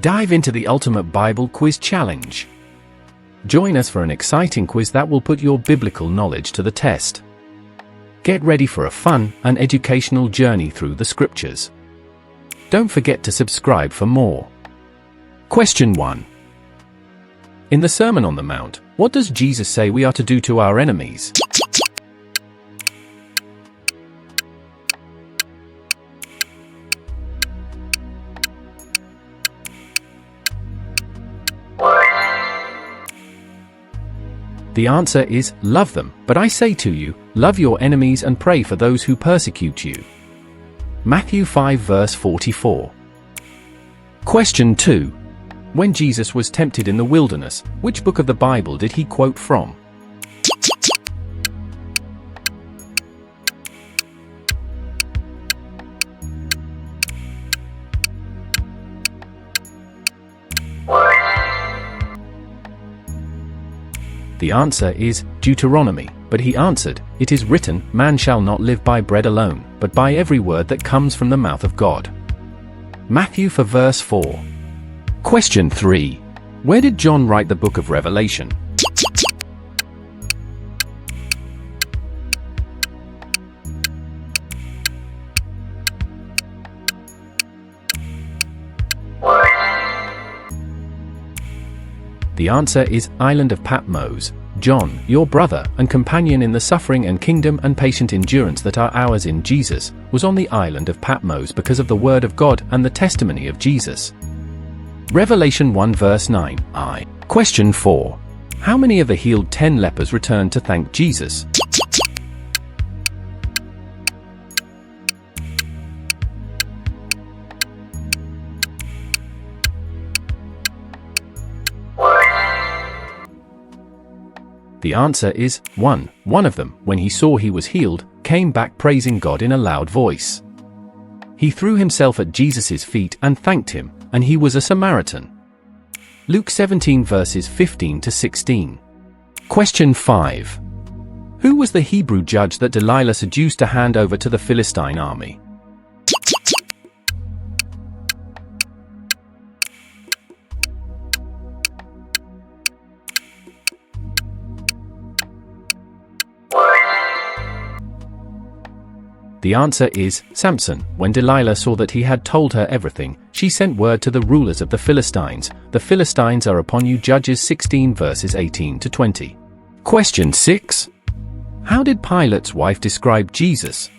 Dive into the ultimate Bible quiz challenge. Join us for an exciting quiz that will put your biblical knowledge to the test. Get ready for a fun and educational journey through the scriptures. Don't forget to subscribe for more. Question 1. In the Sermon on the Mount, what does Jesus say we are to do to our enemies? The answer is, love them, but I say to you, love your enemies and pray for those who persecute you. Matthew 5 verse 44. Question 2. When Jesus was tempted in the wilderness, which book of the Bible did he quote from? The answer is Deuteronomy, but he answered, "It is written, man shall not live by bread alone, but by every word that comes from the mouth of God." Matthew 4 verse 4. Question 3. Where did John write the book of Revelation? The answer is Island of Patmos. John, your brother and companion in the suffering and kingdom and patient endurance that are ours in Jesus, was on the island of Patmos because of the word of God and the testimony of Jesus. Revelation 1 verse 9. Question 4. How many of the healed 10 lepers returned to thank Jesus? The answer is 1. One of them, when he saw he was healed, came back praising God in a loud voice. He threw himself at Jesus' feet and thanked him, and he was a Samaritan. Luke 17 verses 15 to 16. Question 5. Who was the Hebrew judge that Delilah seduced to hand over to the Philistine army? The answer is Samson. When Delilah saw that he had told her everything, she sent word to the rulers of the Philistines. The Philistines are upon you. Judges 16 verses 18 to 20. Question 6. How did Pilate's wife describe Jesus?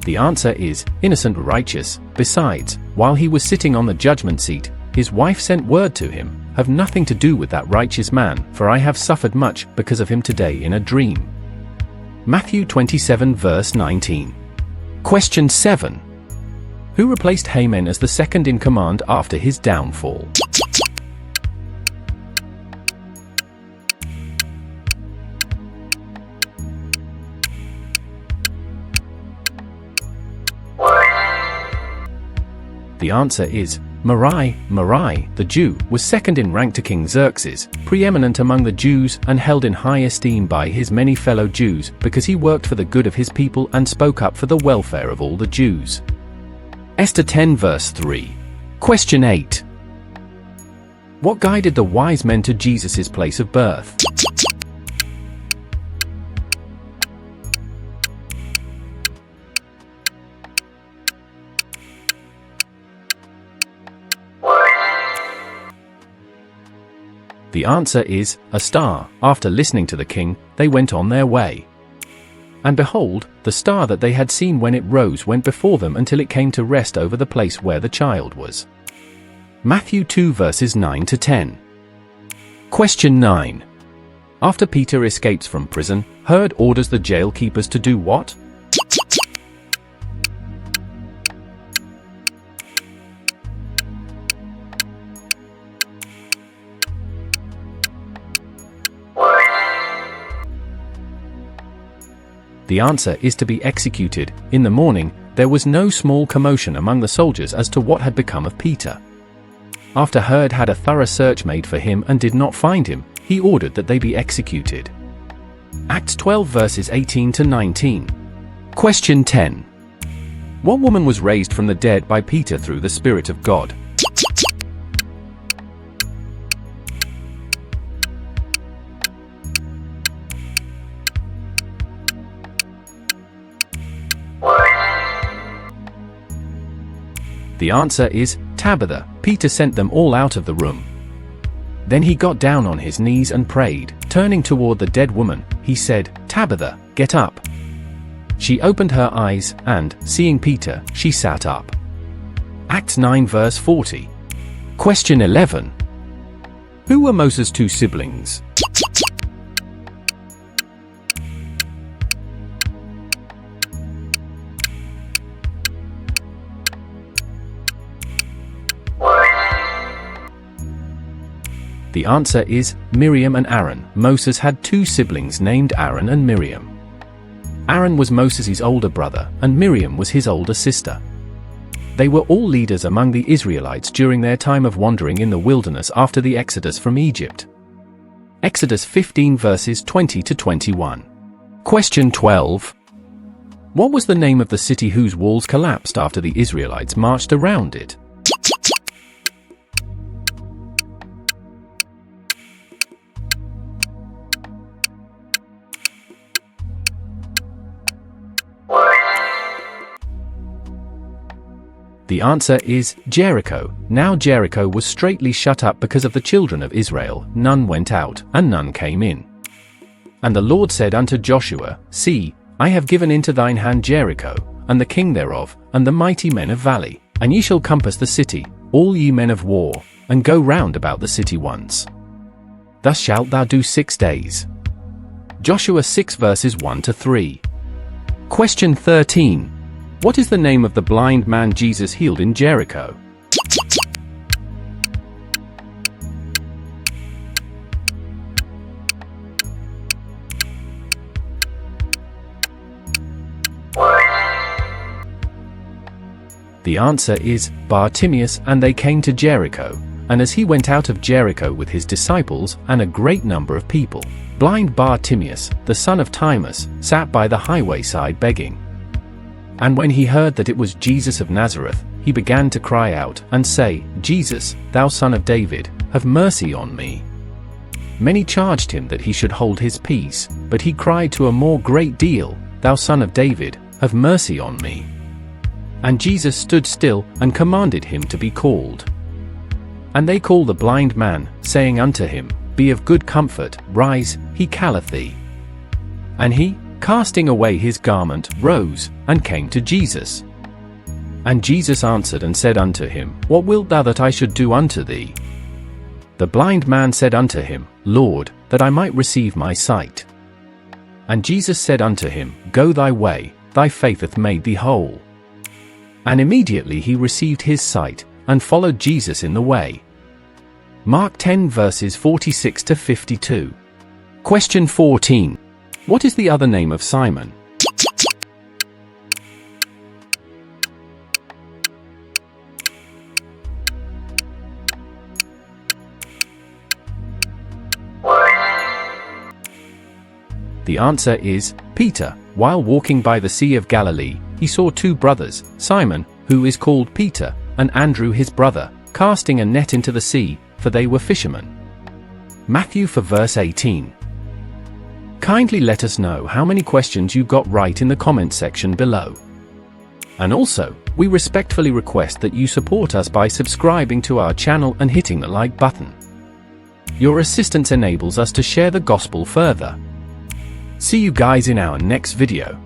The answer is innocent, righteous. Besides, while he was sitting on the judgment seat, his wife sent word to him, "Have nothing to do with that righteous man, for I have suffered much because of him today in a dream." Matthew 27 verse 19. Question 7. Who replaced Haman as the second in command after his downfall? The answer is Marai, the Jew, was second in rank to King Xerxes, preeminent among the Jews and held in high esteem by his many fellow Jews because he worked for the good of his people and spoke up for the welfare of all the Jews. Esther 10 verse 3. Question 8. What guided the wise men to Jesus' place of birth? The answer is a star. After listening to the king, they went on their way. And behold, the star that they had seen when it rose went before them until it came to rest over the place where the child was. Matthew 2 verses 9 to 10. Question 9. After Peter escapes from prison, Herod orders the jail keepers to do what? The answer is to be executed. In the morning, there was no small commotion among the soldiers as to what had become of Peter. After Herod had a thorough search made for him and did not find him, he ordered that they be executed. Acts 12 verses 18 to 19. Question 10. What woman was raised from the dead by Peter through the Spirit of God? The answer is Tabitha. Peter sent them all out of the room. Then he got down on his knees and prayed. Turning toward the dead woman, he said, "Tabitha, get up." She opened her eyes, and, seeing Peter, she sat up. Acts 9 verse 40. Question 11. Who were Moses' two siblings? The answer is Miriam and Aaron. Moses had two siblings named Aaron and Miriam. Aaron was Moses' older brother, and Miriam was his older sister. They were all leaders among the Israelites during their time of wandering in the wilderness after the Exodus from Egypt. Exodus 15 verses 20 to 21. Question 12. What was the name of the city whose walls collapsed after the Israelites marched around it? The answer is Jericho. Now Jericho was straitly shut up because of the children of Israel. None went out, and none came in. And the Lord said unto Joshua, See, I have given into thine hand Jericho, and the king thereof, and the mighty men of valley. And ye shall compass the city, all ye men of war, and go round about the city once. Thus shalt thou do 6 days. Joshua 6 verses 1 to 3. Question 13. What is the name of the blind man Jesus healed in Jericho? The answer is Bartimaeus. And they came to Jericho, and as he went out of Jericho with his disciples and a great number of people, blind Bartimaeus, the son of Timaeus, sat by the highway side begging. And when he heard that it was Jesus of Nazareth, he began to cry out, and say, Jesus, thou son of David, have mercy on me. Many charged him that he should hold his peace, but he cried to a more great deal, Thou son of David, have mercy on me. And Jesus stood still, and commanded him to be called. And they called the blind man, saying unto him, Be of good comfort, rise, he calleth thee. And he, casting away his garment, rose, and came to Jesus. And Jesus answered and said unto him, What wilt thou that I should do unto thee? The blind man said unto him, Lord, that I might receive my sight. And Jesus said unto him, Go thy way, thy faith hath made thee whole. And immediately he received his sight, and followed Jesus in the way. Mark 10 verses 46 to 52. Question 14. What is the other name of Simon? The answer is Peter. While walking by the Sea of Galilee, he saw two brothers, Simon, who is called Peter, and Andrew his brother, casting a net into the sea, for they were fishermen. Matthew 4 verse 18. Kindly let us know how many questions you got right in the comment section below. And also, we respectfully request that you support us by subscribing to our channel and hitting the like button. Your assistance enables us to share the gospel further. See you guys in our next video.